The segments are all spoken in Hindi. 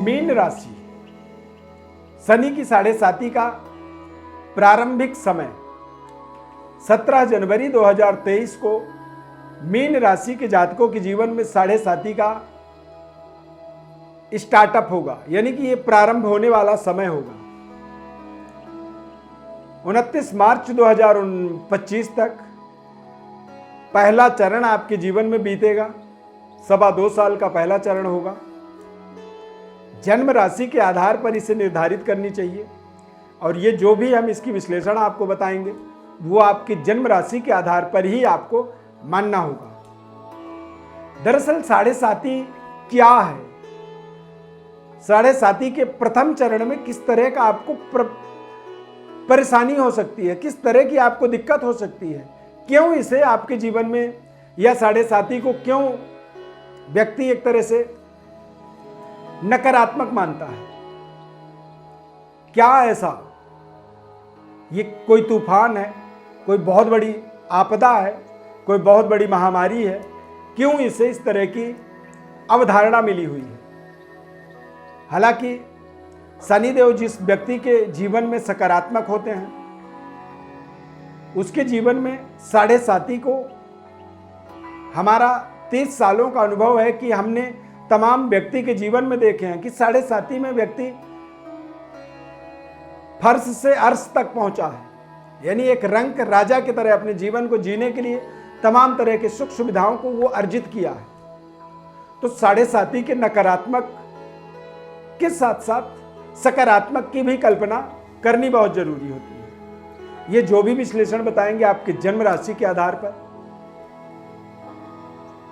मीन राशि, शनि की 7.5 का प्रारंभिक समय 17 जनवरी 2023 को मीन राशि के जातकों के जीवन में 7.5 का स्टार्टअप होगा, यानी कि ये प्रारंभ होने वाला समय होगा। 29 मार्च 2025 तक पहला चरण आपके जीवन में बीतेगा, 2.25 साल का पहला चरण होगा। जन्म राशि के आधार पर इसे निर्धारित करनी चाहिए, और ये जो भी हम इसकी विश्लेषण आपको बताएंगे वो आपकी जन्म राशि के आधार पर ही आपको मानना होगा। दरअसल 7.5 क्या है, 7.5 के प्रथम चरण में किस तरह का आपको परेशानी हो सकती है, किस तरह की आपको दिक्कत हो सकती है, क्यों इसे आपके जीवन में या 7.5 को क्यों व्यक्ति एक तरह से नकारात्मक मानता है। क्या ऐसा, ये कोई तूफान है, कोई बहुत बड़ी आपदा है, कोई बहुत बड़ी महामारी है, क्यों इसे इस तरह की अवधारणा मिली हुई है। हालांकि शनिदेव जिस व्यक्ति के जीवन में सकारात्मक होते हैं उसके जीवन में 7.5 को हमारा 30 सालों का अनुभव है कि हमने तमाम व्यक्ति के जीवन में देखे हैं कि 7.5 में व्यक्ति फर्श से अर्श तक पहुंचा है, यानी एक रंक राजा की तरह अपने जीवन को जीने के लिए तमाम तरह के सुख सुविधाओं को वो अर्जित किया है। तो 7.5 के नकारात्मक के साथ साथ सकारात्मक की भी कल्पना करनी बहुत जरूरी होती है। ये जो भी विश्लेषण बताएंगे आपके जन्म राशि के आधार पर।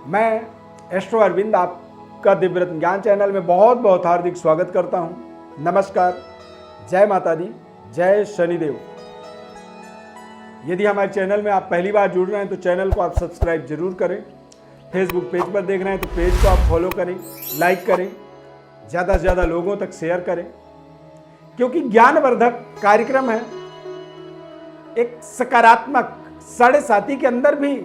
मैं एस्ट्रो अरविंद आपका दिव्य रत्न ज्ञान चैनल में बहुत बहुत हार्दिक स्वागत करता हूं। नमस्कार, जय माता दी, जय शनिदेव। यदि हमारे चैनल में आप पहली बार जुड़ रहे हैं तो चैनल को आप सब्सक्राइब जरूर करें। फेसबुक पेज पर देख रहे हैं तो पेज को आप फॉलो करें, लाइक करें, ज़्यादा से ज़्यादा लोगों तक शेयर करें, क्योंकि ज्ञानवर्धक कार्यक्रम है। एक सकारात्मक 7.5 के अंदर भी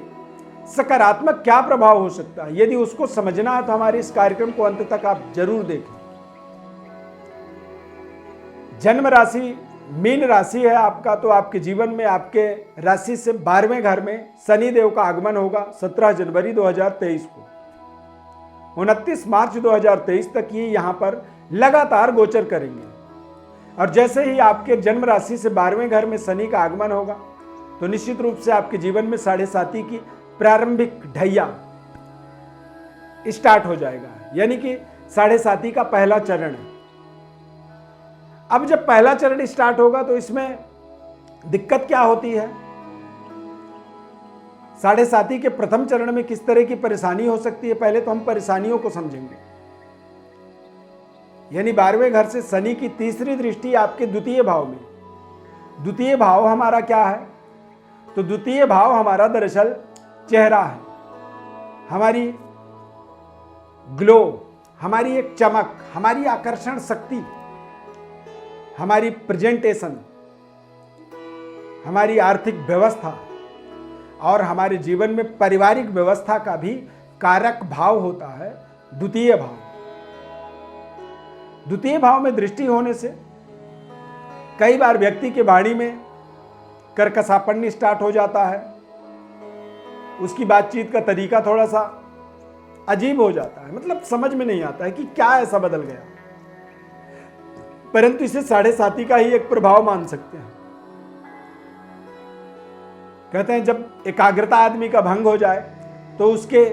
सकारात्मक क्या प्रभाव हो सकता है, यदि उसको समझना है तो हमारे इस कार्यक्रम को अंत तक आप जरूर देखें। जन्म राशि मीन राशि है आपका, तो आपके जीवन में आपके राशि से 12वें घर में शनिदेव का आगमन होगा 17 जनवरी 2023 को। 29 मार्च 2023 तक ये यहाँ पर लगातार गोचर करेंगे, और जैसे ही आपके जन्म राशि से 12वें घर में शनि का आगमन होगा तो निश्चित रूप से आपके जीवन में 7.5 की प्रारंभिक ढैया स्टार्ट हो जाएगा, यानी कि 7.5 का पहला चरण है। अब जब पहला चरण स्टार्ट होगा तो इसमें दिक्कत क्या होती है, 7.5 के प्रथम चरण में किस तरह की परेशानी हो सकती है, पहले तो हम परेशानियों को समझेंगे। यानी 12वें घर से शनि की तीसरी दृष्टि आपके द्वितीय भाव में। द्वितीय भाव हमारा क्या है, तो द्वितीय भाव हमारा दरअसल चेहरा है, हमारी ग्लो, हमारी एक चमक, हमारी आकर्षण शक्ति, हमारी प्रेजेंटेशन, हमारी आर्थिक व्यवस्था और हमारे जीवन में पारिवारिक व्यवस्था का भी कारक भाव होता है द्वितीय भाव। द्वितीय भाव में दृष्टि होने से कई बार व्यक्ति के वाणी में कर्कशापन स्टार्ट हो जाता है, उसकी बातचीत का तरीका थोड़ा सा अजीब हो जाता है, मतलब समझ में नहीं आता है कि क्या ऐसा बदल गया, परंतु इसे 7.5 का ही एक प्रभाव मान सकते हैं। कहते हैं जब एकाग्रता आदमी का भंग हो जाए तो उसके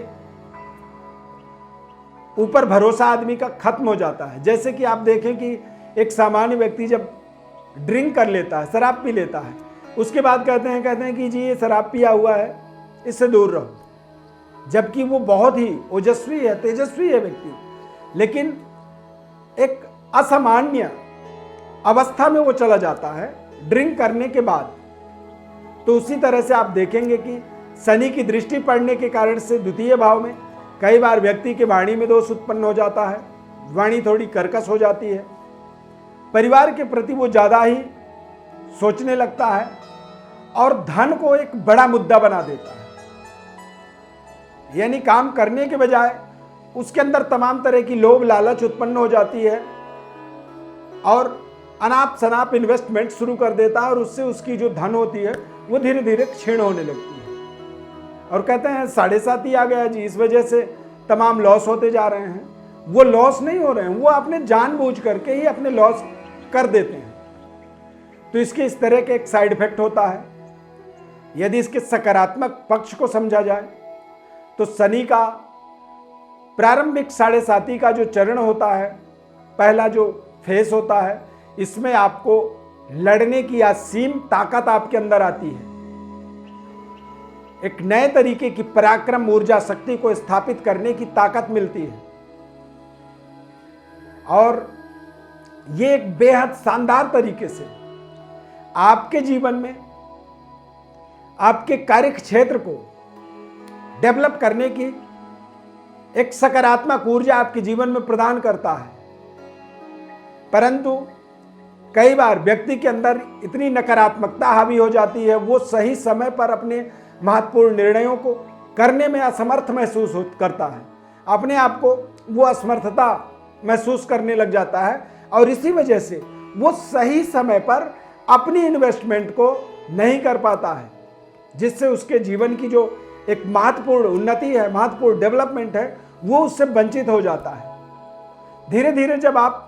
ऊपर भरोसा आदमी का खत्म हो जाता है। जैसे कि आप देखें कि एक सामान्य व्यक्ति जब ड्रिंक कर लेता है, शराब पी लेता है, उसके बाद कहते हैं कि जी ये शराब पिया हुआ है, इससे दूर रहो, जबकि वो बहुत ही ओजस्वी है, तेजस्वी है व्यक्ति, लेकिन एक असामान्य अवस्था में वो चला जाता है ड्रिंक करने के बाद। तो उसी तरह से आप देखेंगे कि शनि की दृष्टि पड़ने के कारण से द्वितीय भाव में कई बार व्यक्ति के वाणी में दोष उत्पन्न हो जाता है, वाणी थोड़ी कर्कश हो जाती है, परिवार के प्रति वो ज़्यादा ही सोचने लगता है और धन को एक बड़ा मुद्दा बना देता है। यानी काम करने के बजाय उसके अंदर तमाम तरह की लोभ लालच उत्पन्न हो जाती है और अनाप शनाप इन्वेस्टमेंट शुरू कर देता है और उससे उसकी जो धन होती है वो धीरे धीरे क्षीण होने लगती है। और कहते हैं 7.5 आ गया जी, इस वजह से तमाम लॉस होते जा रहे हैं। वो लॉस नहीं हो रहे हैं, वो अपने जानबूझ करके ही अपने लॉस कर देते हैं। तो इसके इस तरह के एक साइड इफेक्ट होता है। यदि इसके सकारात्मक पक्ष को समझा जाए तो शनि का प्रारंभिक 7.5 का जो चरण होता है, पहला जो फेस होता है, इसमें आपको लड़ने की असीम ताकत आपके अंदर आती है। एक नए तरीके की पराक्रम ऊर्जा शक्ति को स्थापित करने की ताकत मिलती है और ये एक बेहद शानदार तरीके से आपके जीवन में आपके कार्य क्षेत्र को डेवलप करने की एक सकारात्मक ऊर्जा आपके जीवन में प्रदान करता है। परंतु कई बार व्यक्ति के अंदर इतनी नकारात्मकता हावी हो जाती है, वो सही समय पर अपने महत्वपूर्ण निर्णयों को करने में असमर्थ महसूस करता है, अपने आप को वो असमर्थता महसूस करने लग जाता है और इसी वजह से वो सही समय पर अपनी इन्वेस्टमेंट को नहीं कर पाता है, जिससे उसके जीवन की जो एक महत्वपूर्ण उन्नति है, महत्वपूर्ण डेवलपमेंट है, वो उससे वंचित हो जाता है। धीरे धीरे जब आप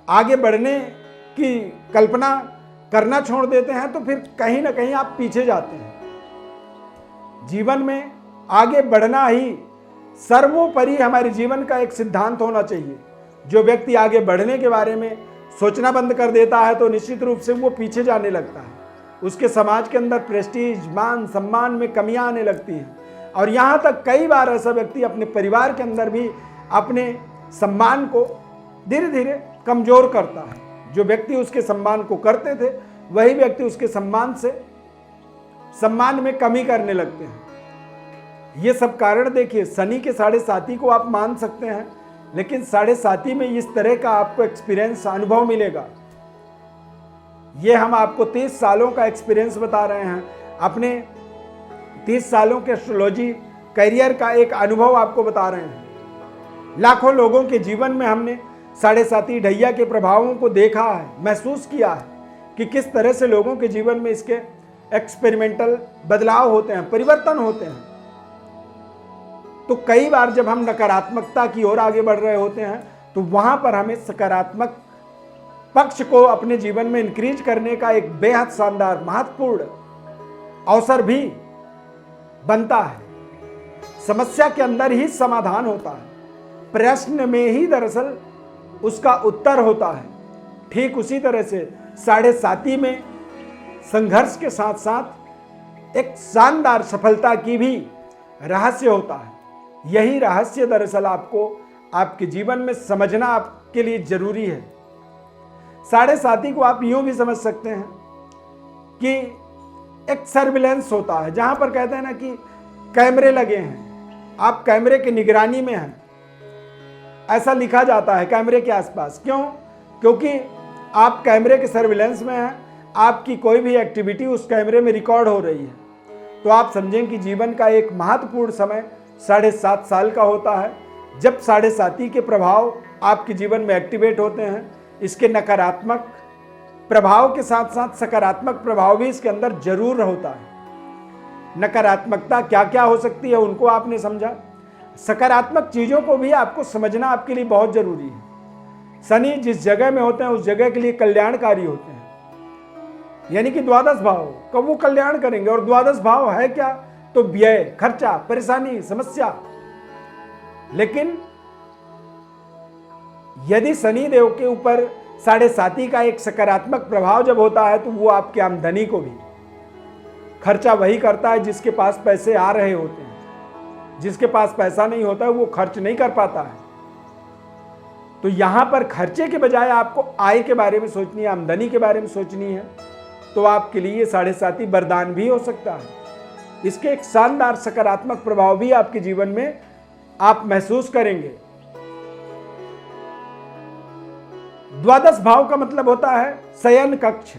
आगे बढ़ने की कल्पना करना छोड़ देते हैं तो फिर कहीं ना कहीं आप पीछे जाते हैं। जीवन में आगे बढ़ना ही सर्वोपरि हमारे जीवन का एक सिद्धांत होना चाहिए। जो व्यक्ति आगे बढ़ने के बारे में सोचना बंद कर देता है तो निश्चित रूप से वो पीछे जाने लगता है। उसके समाज के अंदर प्रेस्टीज, मान सम्मान में कमियां आने लगती हैं और यहाँ तक कई बार ऐसा व्यक्ति अपने परिवार के अंदर भी अपने सम्मान को धीरे धीरे कमजोर करता है। जो व्यक्ति उसके सम्मान को करते थे वही व्यक्ति उसके सम्मान में कमी करने लगते हैं। ये सब कारण देखिए, शनि के 7.5 को आप मान सकते हैं, लेकिन 7.5 में इस तरह का आपको एक्सपीरियंस, अनुभव मिलेगा। ये हम आपको 30 सालों का एक्सपीरियंस बता रहे हैं, अपने 30 सालों के एस्ट्रोलॉजी करियर का एक अनुभव आपको बता रहे हैं। लाखों लोगों के जीवन में हमने 7.5 ढैया के प्रभावों को देखा है, महसूस किया है कि किस तरह से लोगों के जीवन में इसके एक्सपेरिमेंटल बदलाव होते हैं, परिवर्तन होते हैं। तो कई बार जब हम नकारात्मकता की ओर आगे बढ़ रहे होते हैं तो वहां पर हमें सकारात्मक पक्ष को अपने जीवन में इंक्रीज करने का एक बेहद शानदार, महत्वपूर्ण अवसर भी बनता है। समस्या के अंदर ही समाधान होता है, प्रश्न में ही दरअसल उसका उत्तर होता है। ठीक उसी तरह से 7.5 में संघर्ष के साथ साथ एक शानदार सफलता की भी रहस्य होता है। यही रहस्य दरअसल आपको आपके जीवन में समझना आपके लिए जरूरी है। 7.5 को आप यूं भी समझ सकते हैं कि एक सर्विलेंस होता है, जहां पर कहते हैं ना कि कैमरे लगे हैं, आप कैमरे की निगरानी में हैं, ऐसा लिखा जाता है कैमरे के आसपास। क्यों? क्योंकि आप कैमरे के सर्विलेंस में हैं, आपकी कोई भी एक्टिविटी उस कैमरे में रिकॉर्ड हो रही है। तो आप समझें कि जीवन का एक महत्वपूर्ण समय 7.5 साल का होता है, जब 7.5 के प्रभाव आपके जीवन में एक्टिवेट होते हैं। इसके नकारात्मक प्रभाव के साथ साथ सकारात्मक प्रभाव भी इसके अंदर जरूर होता है। नकारात्मकता क्या क्या हो सकती है उनको आपने समझा, सकारात्मक चीजों को भी आपको समझना आपके लिए बहुत जरूरी है। शनि जिस जगह में होते हैं उस जगह के लिए कल्याणकारी होते हैं, यानी कि द्वादश भाव कब वो कल्याण करेंगे। और द्वादश भाव है क्या? तो व्यय, खर्चा, परेशानी, समस्या। लेकिन यदि शनि देव के ऊपर 7.5 का एक सकारात्मक प्रभाव जब होता है तो वो आपकी आमदनी को भी, खर्चा वही करता है जिसके पास पैसे आ रहे होते हैं। जिसके पास पैसा नहीं होता है वो खर्च नहीं कर पाता है। तो यहां पर खर्चे के बजाय आपको आय के बारे में सोचनी है, आमदनी के बारे में सोचनी है, तो आपके लिए 7.5 वरदान भी हो सकता है। इसके एक शानदार सकारात्मक प्रभाव भी आपके जीवन में आप महसूस करेंगे। द्वादश भाव का मतलब होता है शयन कक्ष,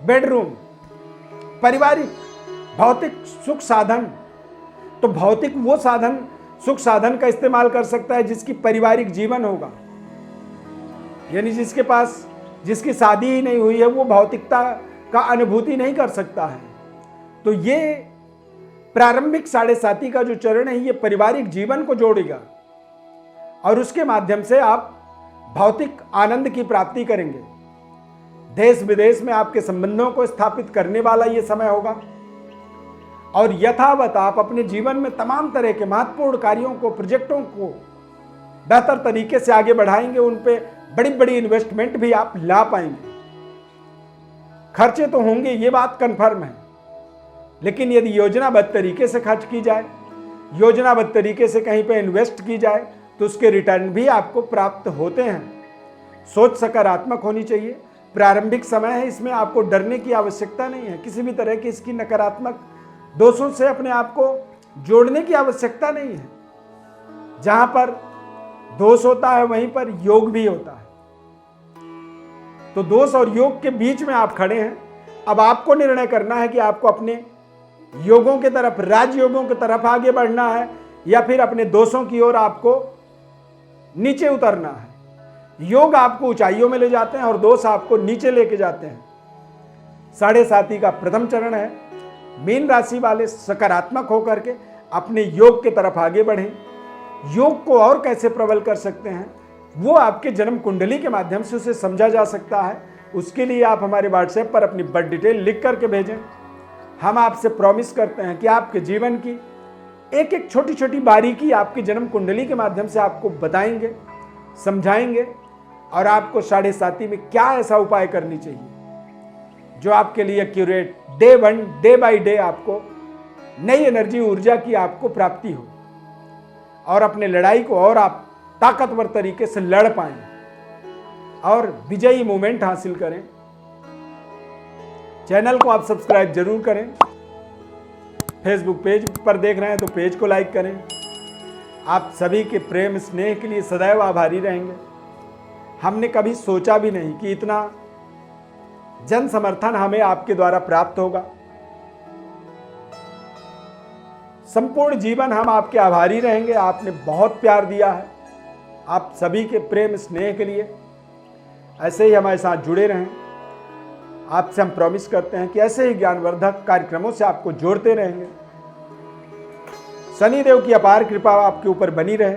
बेडरूम, पारिवारिक, भौतिक सुख साधन। तो भौतिक वो साधन, सुख साधन का इस्तेमाल कर सकता है जिसकी पारिवारिक जीवन होगा, यानी जिसके पास जिसकी शादी ही नहीं हुई है वो भौतिकता का अनुभूति नहीं कर सकता है। तो ये प्रारंभिक 7.5 का जो चरण है ये पारिवारिक जीवन को जोड़ेगा और उसके माध्यम से आप भौतिक आनंद की प्राप्ति करेंगे। देश विदेश में आपके संबंधों को स्थापित करने वाला ये समय होगा और यथावत आप अपने जीवन में तमाम तरह के महत्वपूर्ण कार्यों को, प्रोजेक्टों को बेहतर तरीके से आगे बढ़ाएंगे। उन पे बड़ी बड़ी इन्वेस्टमेंट भी आप ला पाएंगे। खर्चे तो होंगे, ये बात कन्फर्म है, लेकिन यदि योजनाबद्ध तरीके से खर्च की जाए, योजनाबद्ध तरीके से कहीं पे इन्वेस्ट की जाए तो उसके रिटर्न भी आपको प्राप्त होते हैं। सोच सकारात्मक होनी चाहिए। प्रारंभिक समय है, इसमें आपको डरने की आवश्यकता नहीं है। किसी भी तरह की इसकी नकारात्मक दोषों से अपने आप को जोड़ने की आवश्यकता नहीं है। जहां पर दोष होता है वहीं पर योग भी होता है। तो दोष और योग के बीच में आप खड़े हैं। अब आपको निर्णय करना है कि आपको अपने योगों के तरफ, राजयोगों की तरफ आगे बढ़ना है या फिर अपने दोषों की ओर आपको नीचे उतरना है। योग आपको ऊंचाइयों में ले जाते हैं और दोष आपको नीचे लेके जाते हैं। 7.5 का प्रथम चरण है। मीन राशि वाले सकारात्मक होकर के अपने योग की तरफ आगे बढ़ें। योग को और कैसे प्रबल कर सकते हैं वो आपके जन्म कुंडली के माध्यम से उसे समझा जा सकता है। उसके लिए आप हमारे व्हाट्सएप पर अपनी बर्थ डिटेल लिख करके भेजें। हम आपसे प्रॉमिस करते हैं कि आपके जीवन की एक एक छोटी छोटी बारीकी आपकी जन्म कुंडली के माध्यम से आपको बताएंगे, समझाएंगे और आपको 7.5 में क्या ऐसा उपाय करनी चाहिए जो आपके लिए एक्यूरेट डे बाय डे आपको नई एनर्जी, ऊर्जा की आपको प्राप्ति हो और अपने लड़ाई को और आप ताकतवर तरीके से लड़ पाएं और विजयी मूवमेंट हासिल करें। चैनल को आप सब्सक्राइब जरूर करें। फेसबुक पेज पर देख रहे हैं तो पेज को लाइक करें। आप सभी के प्रेम स्नेह के लिए सदैव आभारी रहेंगे। हमने कभी सोचा भी नहीं कि इतना जन समर्थन हमें आपके द्वारा प्राप्त होगा। संपूर्ण जीवन हम आपके आभारी रहेंगे। आपने बहुत प्यार दिया है। आप सभी के प्रेम स्नेह के लिए ऐसे ही हमारे साथ जुड़े रहें। आपसे हम प्रॉमिस करते हैं कि ऐसे ही ज्ञानवर्धक कार्यक्रमों से आपको जोड़ते रहेंगे। शनिदेव की अपार कृपा आपके ऊपर बनी रहे।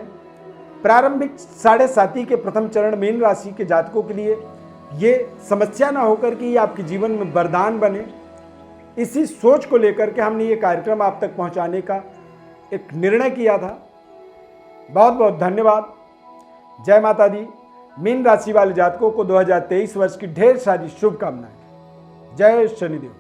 प्रारंभिक 7.5 के प्रथम चरण मीन राशि के जातकों के लिए ये समस्या ना होकर कि ये आपके जीवन में वरदान बने, इसी सोच को लेकर के हमने ये कार्यक्रम आप तक पहुंचाने का एक निर्णय किया था। बहुत बहुत धन्यवाद। जय माता दी। मीन राशि वाले जातकों को 2023 वर्ष की ढेर सारी शुभकामनाएं। जय शनिदेव।